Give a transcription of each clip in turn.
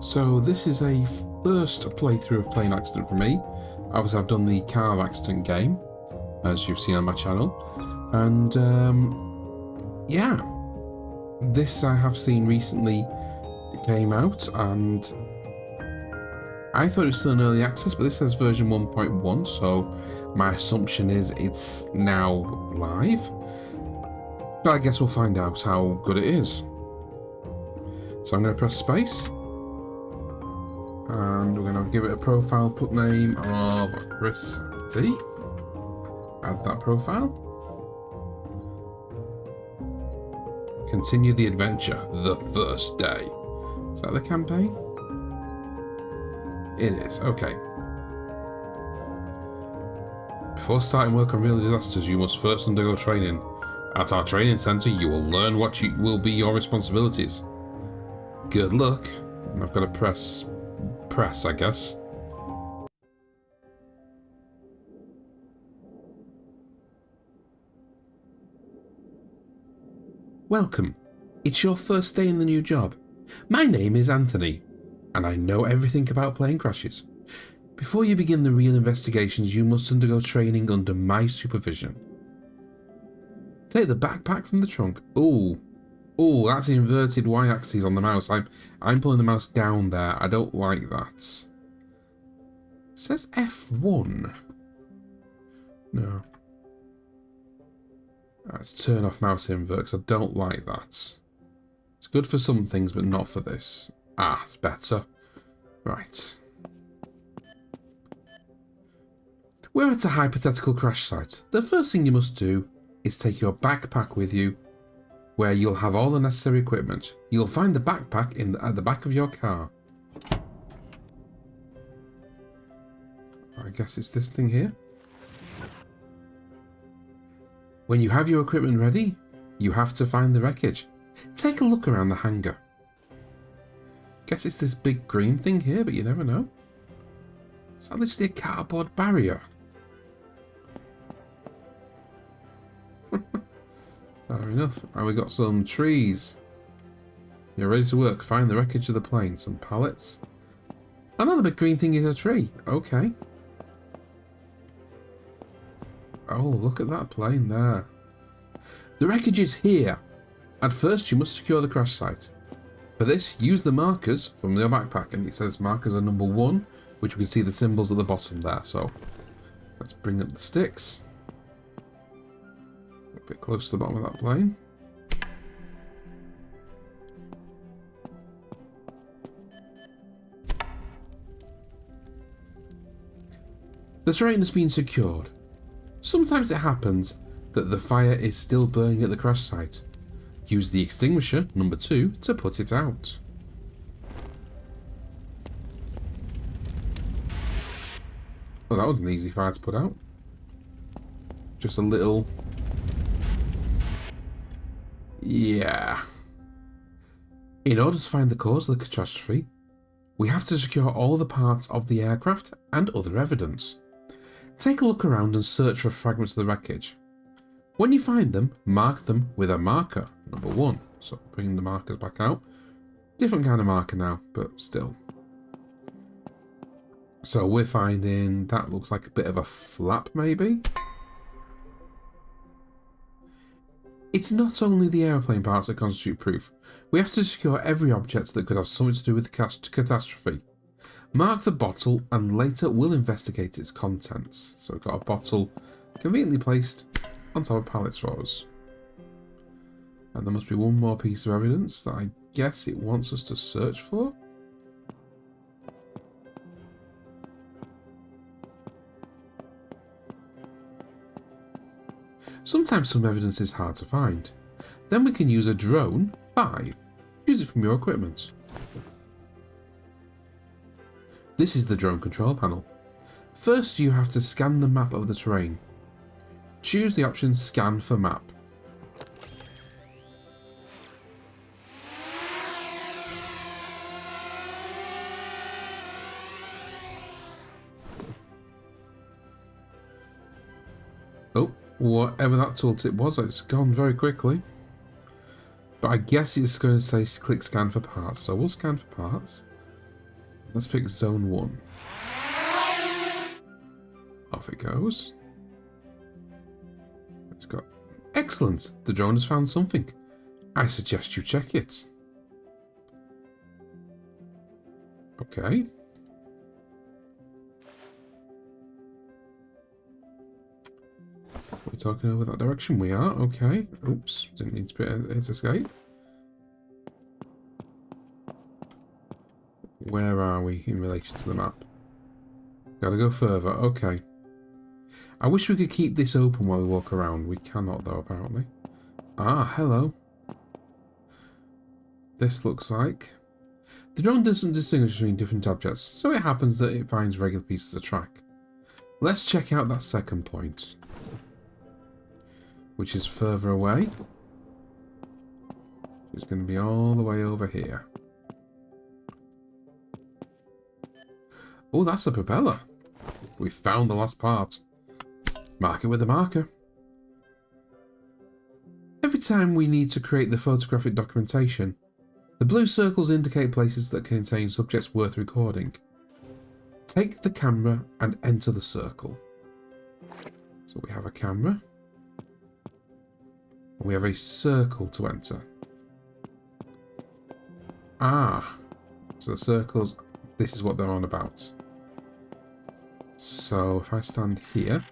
So this is a first playthrough of Plane Accident for me. Obviously I've done the car accident game, as you've seen on my channel. And yeah, this I have seen recently came out, and I thought it was still in early access, but this says version 1.1, so my assumption is it's now live. But I guess we'll find out how good it is. So I'm going to press space. And we're going to give it a profile put name of Chris T. Add that profile. Continue the adventure, the first day. Is that the campaign? It is, okay. Before starting work on real disasters, you must first undergo training. At our training centre, you will learn what will be your responsibilities. Good luck. And I've got to press, I guess. Welcome. It's your first day in the new job. My name is Anthony, and I know everything about plane crashes. Before you begin the real investigations, you must undergo training under my supervision. Take the backpack from the trunk. Ooh, that's inverted y-axis on the mouse. I'm pulling the mouse down there. I don't like that. It says F1. No. Let's turn off mouse invert because I don't like that. It's good for some things, but not for this. Ah, it's better. Right. We're at a hypothetical crash site. The first thing you must do is take your backpack with you, where you'll have all the necessary equipment. You'll find the backpack at the back of your car. I guess it's this thing here. When you have your equipment ready, you have to find the wreckage. Take a look around the hangar. Guess it's this big green thing here, but you never know. Is that literally a cardboard barrier? Fair enough. And we got some trees. You're ready to work. Find the wreckage of the plane. Some pallets. Another big green thing is a tree. Okay. Oh, look at that plane there. The wreckage is here. At first, you must secure the crash site. For this, use the markers from your backpack. And it says markers are number 1, which we can see the symbols at the bottom there. So, let's bring up the sticks. A bit close to the bottom of that plane. The terrain has been secured. Sometimes it happens that the fire is still burning at the crash site. Use the extinguisher, number 2, to put it out. Well, that was an easy fire to put out. Just a little... Yeah. In order to find the cause of the catastrophe, we have to secure all the parts of the aircraft and other evidence. Take a look around and search for fragments of the wreckage. When you find them, mark them with a marker, number 1. So bringing the markers back out. Different kind of marker now, but still. So we're finding, that looks like a bit of a flap maybe. It's not only the aeroplane parts that constitute proof. We have to secure every object that could have something to do with the catastrophe. Mark the bottle and later we'll investigate its contents. So we've got a bottle conveniently placed on top of pallets for us. And there must be one more piece of evidence that I guess it wants us to search for. Sometimes some evidence is hard to find. Then we can use a drone 5. Choose it from your equipment. This is the drone control panel. First you have to scan the map of the terrain. Choose the option Scan for Map. Oh, whatever that tooltip was, it's gone very quickly. But I guess it's going to say click scan for parts, so we'll scan for parts. Let's pick zone 1. Off it goes. It's got... Excellent! The drone has found something. I suggest you check it. Okay. We're talking over that direction. We are. Okay. Oops. Didn't mean to hit escape. Where are we in relation to the map? Gotta go further. Okay. I wish we could keep this open while we walk around. We cannot, though, apparently. Ah, hello. This looks like... The drone doesn't distinguish between different objects, so it happens that it finds regular pieces of track. Let's check out that second point, which is further away. It's going to be all the way over here. Oh, that's a propeller. We found the last part. Mark it with a marker. Every time we need to create the photographic documentation, the blue circles indicate places that contain subjects worth recording. Take the camera and enter the circle. So we have a camera. And we have a circle to enter. Ah. So the circles, this is what they're on about. So if I stand here...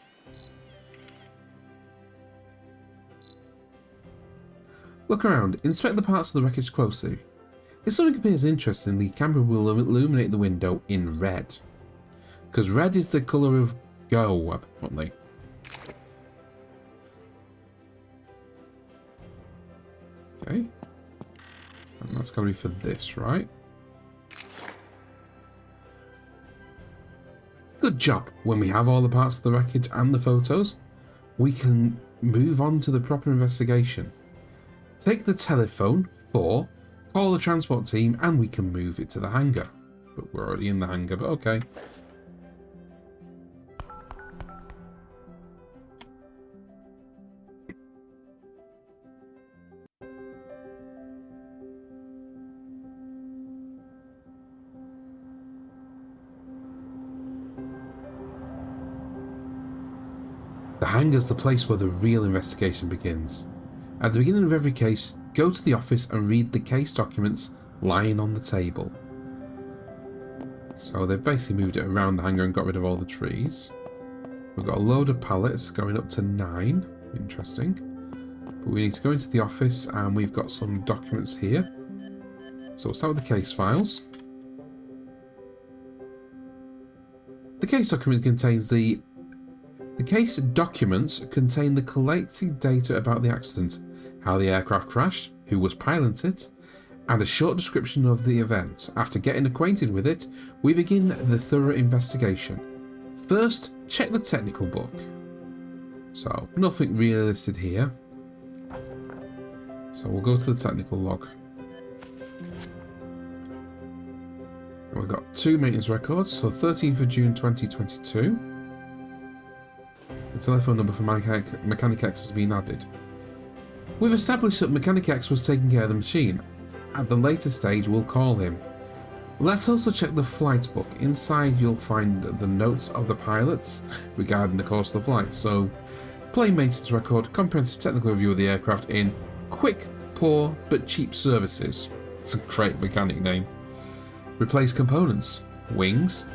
Look around. Inspect the parts of the wreckage closely. If something appears interesting, the camera will illuminate the window in red. Because red is the colour of go, apparently. Okay. And that's going to be for this, right? Good job. When we have all the parts of the wreckage and the photos, we can move on to the proper investigation. Take the telephone, 4, call the transport team, and we can move it to the hangar. But we're already in the hangar, but okay. The hangar's the place where the real investigation begins. At the beginning of every case, go to the office and read the case documents lying on the table. So they've basically moved it around the hangar and got rid of all the trees. We've got a load of pallets going up to 9. Interesting. But we need to go into the office and we've got some documents here. So we'll start with the case files. The case document contains the case documents contain the collected data about the accident, how the aircraft crashed, who was piloting it, and a short description of the event. After getting acquainted with it, we begin the thorough investigation. First, check the technical book. So, nothing really listed here. So we'll go to the technical log. And we've got 2 maintenance records, so 13th of June 2022. The telephone number for Mechanic X has been added. We've established that Mechanic X was taking care of the machine. At the later stage, we'll call him. Let's also check the flight book. Inside, you'll find the notes of the pilots regarding the course of the flight. So, plane maintenance record, comprehensive technical review of the aircraft in quick, poor, but cheap services. It's a great mechanic name. Replace components. Wings.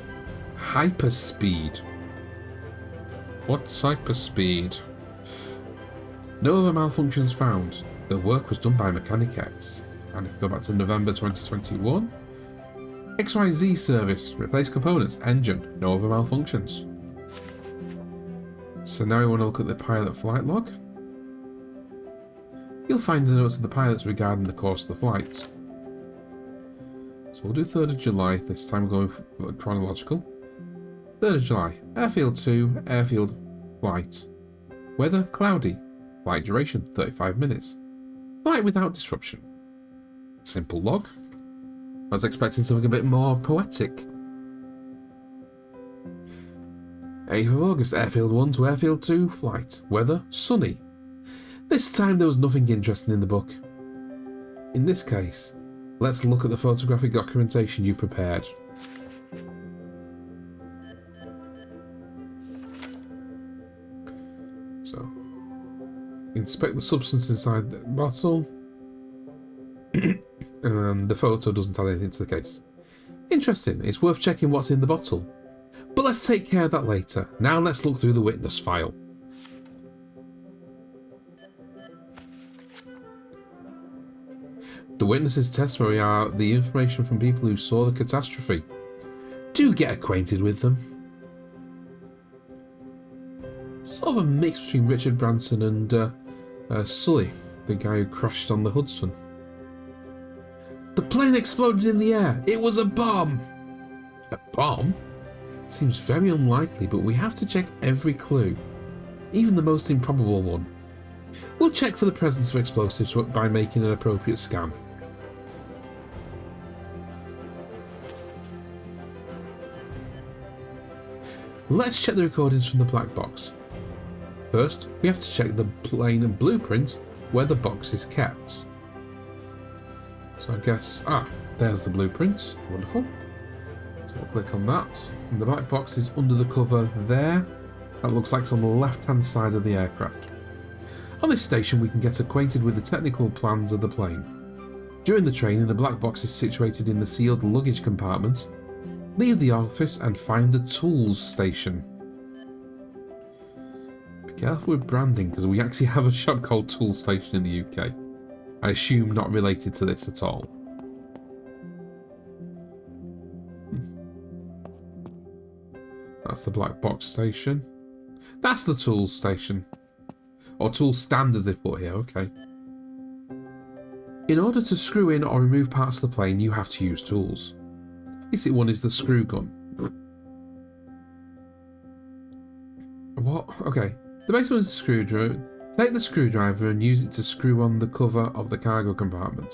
Hyperspeed. What's hyperspeed? No other malfunctions found. The work was done by Mechanic X. And if we go back to November 2021, XYZ service, replace components, engine, no other malfunctions. So now we want to look at the pilot flight log. You'll find the notes of the pilots regarding the course of the flight. So we'll do 3rd of July, this time we're going chronological. 3rd of July, airfield 2, airfield flight. Weather, cloudy. Flight duration, 35 minutes. Flight without disruption. Simple log. I was expecting something a bit more poetic. 8th of August, airfield 1 to airfield 2, flight. Weather, sunny. This time there was nothing interesting in the book. In this case, let's look at the photographic documentation you prepared. Inspect the substance inside the bottle. And the photo doesn't add anything to the case. Interesting, it's worth checking what's in the bottle. But let's take care of that later. Now let's look through the witness file. The witnesses' testimony are the information from people who saw the catastrophe. Do get acquainted with them. Sort of a mix between Richard Branson and Sully, the guy who crashed on the Hudson. The plane exploded in the air. It was a bomb. A bomb? Seems very unlikely, but we have to check every clue, even the most improbable one. We'll check for the presence of explosives by making an appropriate scan. Let's check the recordings from the black box. First, we have to check the plane and blueprint where the box is kept. So I guess, there's the blueprint. Wonderful. So we'll click on that. And the black box is under the cover there. That looks like it's on the left-hand side of the aircraft. On this station, we can get acquainted with the technical plans of the plane. During the training, the black box is situated in the sealed luggage compartment. Leave the office and find the tools station. Be careful with branding, because we actually have a shop called Tools Station in the UK. I assume not related to this at all. That's the black box station. That's the tools station. Or tool stand as they put here, okay. In order to screw in or remove parts of the plane, you have to use tools. Basic one is the screw gun. What? Okay. The basic one is the screwdriver. Take the screwdriver and use it to screw on the cover of the cargo compartment.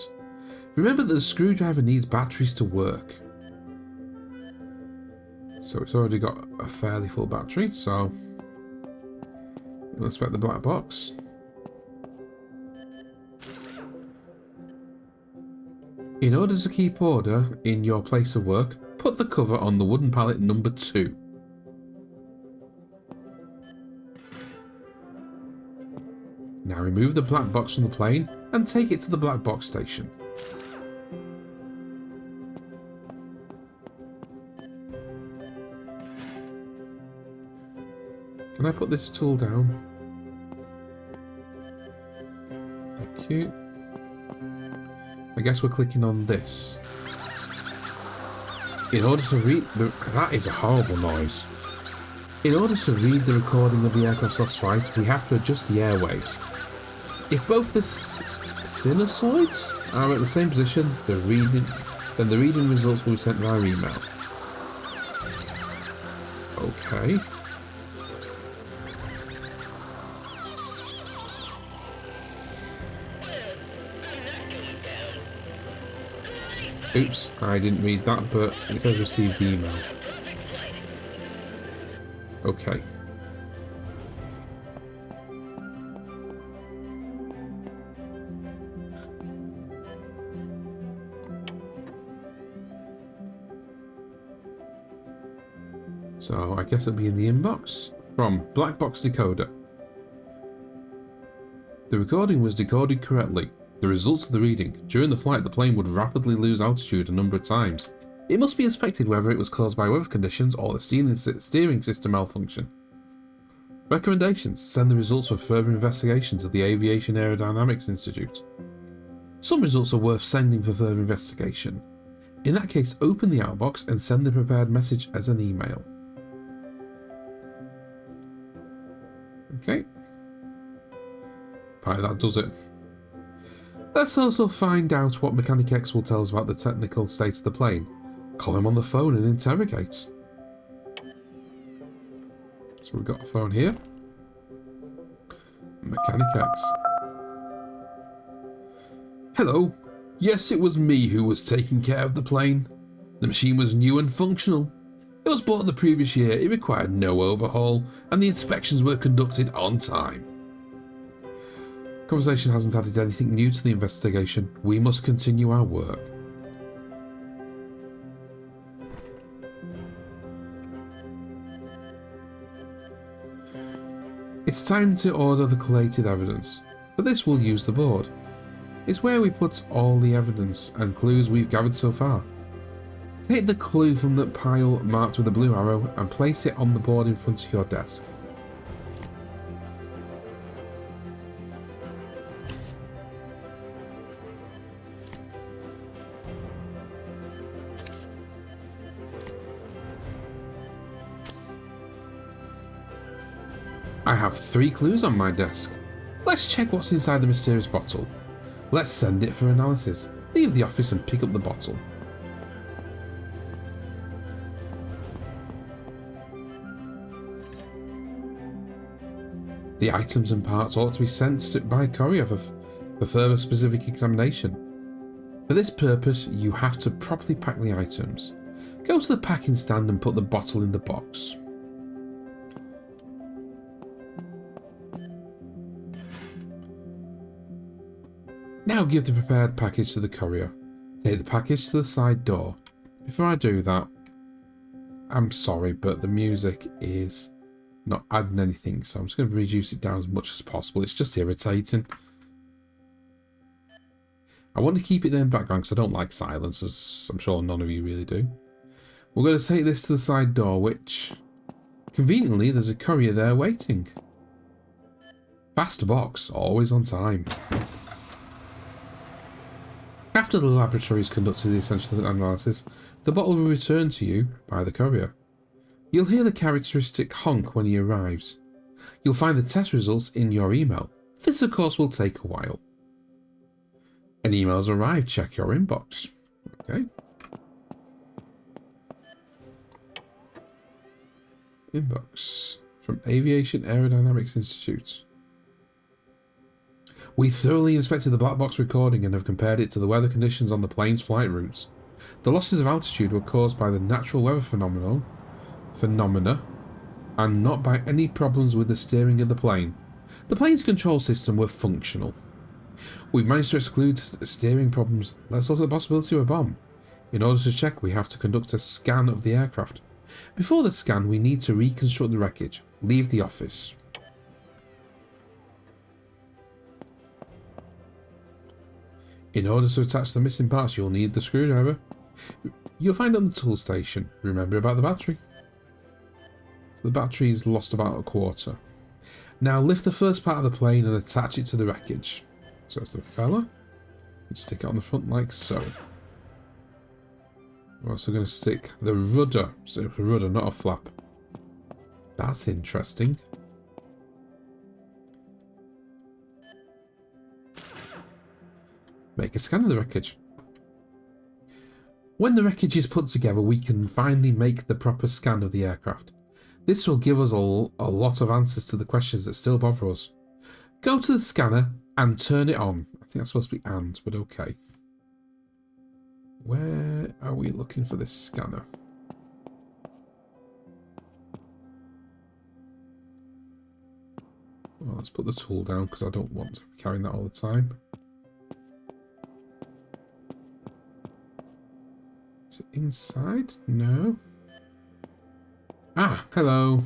Remember that the screwdriver needs batteries to work. So it's already got a fairly full battery, so we'll inspect the black box. In order to keep order in your place of work, put the cover on the wooden pallet number 2. Now remove the black box from the plane and take it to the black box station. Can I put this tool down? Thank you. I guess we're clicking on this. In order to read that is a horrible noise. In order to read the recording of the aircraft's lost flight, we have to adjust the airwaves. If both the sinusoids are at the same position, then the reading results will be sent via email. Okay. Oops, I didn't read that, but it says received the email. Okay. So I guess it'll be in the inbox from Black Box Decoder. The recording was decoded correctly. The results of the reading. During the flight, the plane would rapidly lose altitude a number of times. It must be inspected whether it was caused by weather conditions or the steering system malfunction. Recommendations. Send the results for further investigation to the Aviation Aerodynamics Institute. Some results are worth sending for further investigation. In that case, open the outbox and send the prepared message as an email. Okay. Right, that does it. Let's also find out what Mechanic X will tell us about the technical state of the plane. Call him on the phone and interrogate. So we've got a phone here. Mechanic X. Hello. Yes, it was me who was taking care of the plane. The machine was new and functional. It was bought the previous year, it required no overhaul, and the inspections were conducted on time. Conversation hasn't added anything new to the investigation. We must continue our work. It's time to order the collated evidence. For this we'll use the board. It's where we put all the evidence and clues we've gathered so far. Take the clue from the pile marked with a blue arrow and place it on the board in front of your desk. I have 3 clues on my desk. Let's check what's inside the mysterious bottle. Let's send it for analysis. Leave the office and pick up the bottle. The items and parts ought to be sent by courier for further specific examination. For this purpose, you have to properly pack the items. Go to the packing stand and put the bottle in the box. Now give the prepared package to the courier. Take the package to the side door. Before I do that, I'm sorry, but the music is not adding anything, so I'm just going to reduce it down as much as possible. It's just irritating. I want to keep it there in the background because I don't like silence, as I'm sure none of you really do. We're going to take this to the side door, which, conveniently, there's a courier there waiting. Fast box, always on time. After the laboratory has conducted the essential analysis, the bottle will return to you by the courier. You'll hear the characteristic honk when he arrives. You'll find the test results in your email. This, of course, will take a while. An email has arrived. Check your inbox. Okay. Inbox from Aviation Aerodynamics Institute. We thoroughly inspected the black box recording and have compared it to the weather conditions on the plane's flight routes. The losses of altitude were caused by the natural weather phenomena and not by any problems with the steering of the plane. The plane's control system were functional. We've managed to exclude steering problems. Let's look at the possibility of a bomb. In order to check, we have to conduct a scan of the aircraft. Before the scan, we need to reconstruct the wreckage. Leave the office. In order to attach the missing parts, you'll need the screwdriver. You'll find it on the tool station. Remember about the battery. So the battery's lost about a quarter. Now lift the first part of the plane and attach it to the wreckage. So that's the propeller. You stick it on the front like so. We're also going to stick the rudder. So a rudder, not a flap. That's interesting. Make a scan of the wreckage. When the wreckage is put together, we can finally make the proper scan of the aircraft. This will give us a lot of answers to the questions that still bother us. Go to the scanner and turn it on. I think that's supposed to be and, but okay. Where are we looking for this scanner? Well, let's put the tool down because I don't want to be carrying that all the time. Is it inside? No. Ah, hello.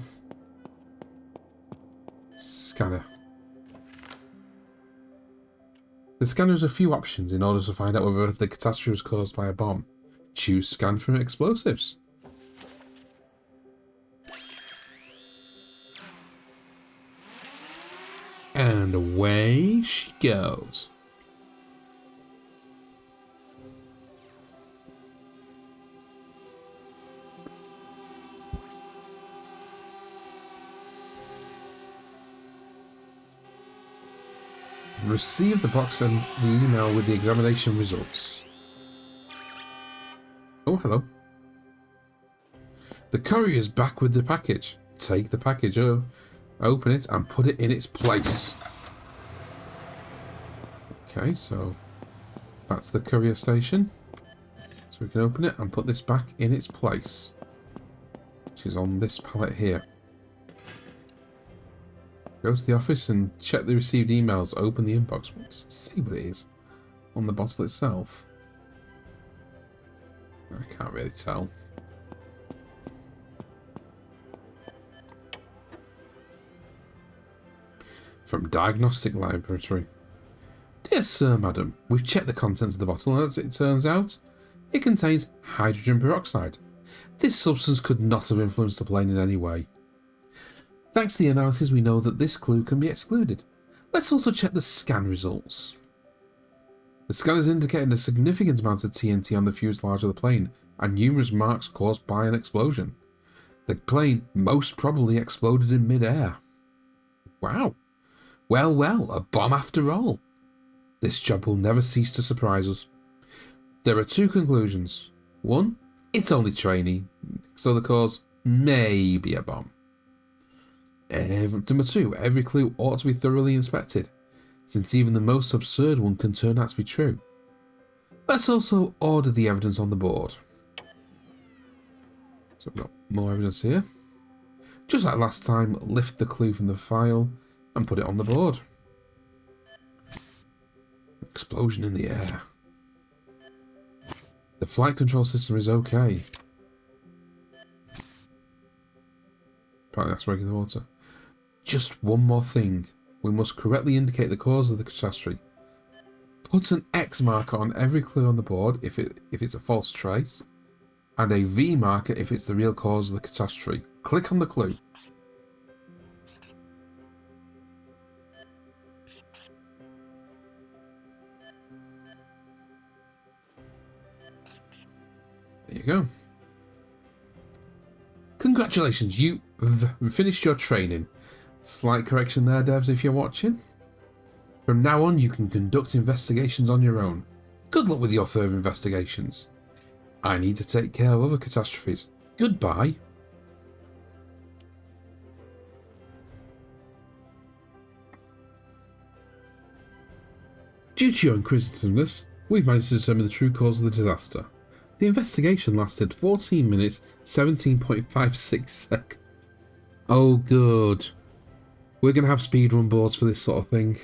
Scanner. The scanner has a few options in order to find out whether the catastrophe was caused by a bomb. Choose scan for explosives. And away she goes. Receive the box and the email with the examination results. Oh, hello. The courier is back with the package. Take the package, open it and put it in its place. Okay, so that's the courier station. So we can open it and put this back in its place, which is on this pallet here. Go to the office and check the received emails. Open the inbox. Let's see what it is on the bottle itself. I can't really tell. From Diagnostic Laboratory. Yes, sir, madam. We've checked the contents of the bottle, and as it turns out, it contains hydrogen peroxide. This substance could not have influenced the plane in any way. Thanks to the analysis, we know that this clue can be excluded. Let's also check the scan results. The scanners indicated a significant amount of TNT on the fuselage of the plane and numerous marks caused by an explosion. The plane most probably exploded in mid-air. Wow. Well, a bomb after all. This job will never cease to surprise us. There are two conclusions. One, it's only training, so the cause may be a bomb. Number two, every clue ought to be thoroughly inspected, since even the most absurd one can turn out to be true. Let's also order the evidence on the board. So we've got more evidence here. Just like last time, lift the clue from the file and put it on the board. Explosion in the air. The flight control system is okay. Apparently that's regular water. Just one more thing. We must correctly indicate the cause of the catastrophe. Put an X marker on every clue on the board if it's a false trace, and a V marker if it's the real cause of the catastrophe. Click on the clue. There you go. Congratulations, you've finished your training. Slight correction there, devs, if you're watching. From now on, you can conduct investigations on your own. Good luck with your further investigations. I need to take care of other catastrophes. Goodbye. Due to your inquisitiveness, we've managed to determine the true cause of the disaster. The investigation lasted 14 minutes, 17.56 seconds. Oh, good. We're going to have speedrun boards for this sort of thing.